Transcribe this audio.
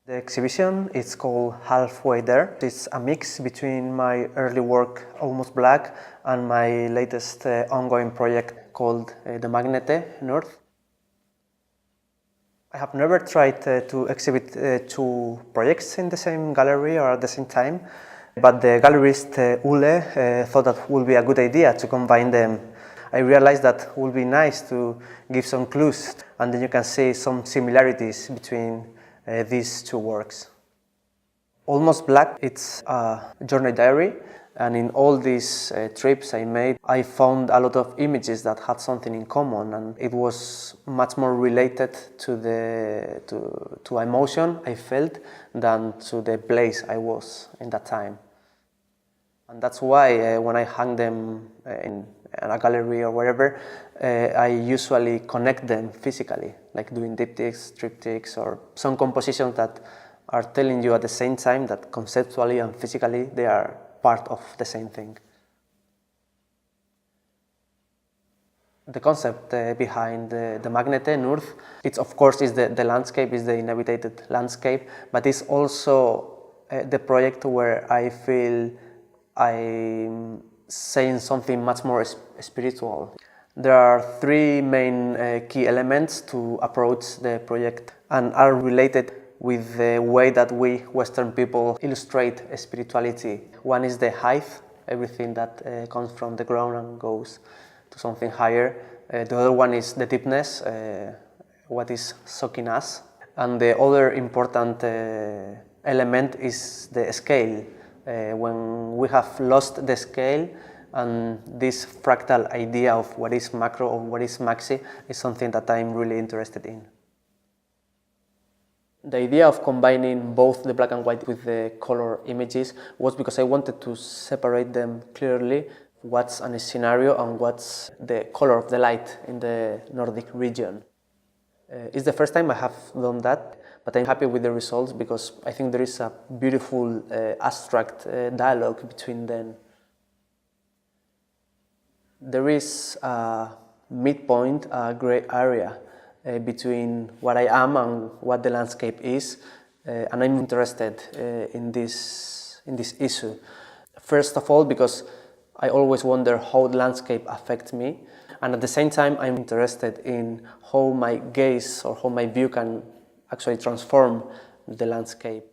The exhibition is called Halfway There. It's a mix between my early work, Almost Black, and my latest ongoing project called The Magnete North. I have never tried to exhibit two projects in the same gallery or at the same time, but the gallerist Ule thought that would be a good idea to combine them. I realized that it would be nice to give some clues, and then you can see some similarities between these two works. Almost Black, it's a journey diary, and in all these trips I made, I found a lot of images that had something in common, and it was much more related to emotion I felt than to the place I was in that time. And that's why when I hang them in a gallery or wherever, I usually connect them physically, like doing diptychs, triptychs, or some compositions that are telling you at the same time that conceptually and physically they are part of the same thing. The concept behind the Magnete North, it's of course is the landscape, is the inhabited landscape, but it's also the project where I feel I'm saying something much more spiritual. There are three main key elements to approach the project and are related with the way that we Western people illustrate spirituality. One is the height, everything that comes from the ground and goes to something higher. The other one is the deepness, what is soaking us. And the other important element is the scale. When we have lost the scale, and this fractal idea of what is macro or what is maxi is something that I'm really interested in. The idea of combining both the black and white with the color images was because I wanted to separate them clearly. What's a scenario and what's the color of the light in the Nordic region. It's the first time I have done that, but I'm happy with the results because I think there is a beautiful abstract dialogue between them. There is a midpoint, a gray area between what I am and what the landscape is, and I'm interested in this issue. First of all, because I always wonder how the landscape affects me, and at the same time I'm interested in how my gaze or how my view can actually transform the landscape.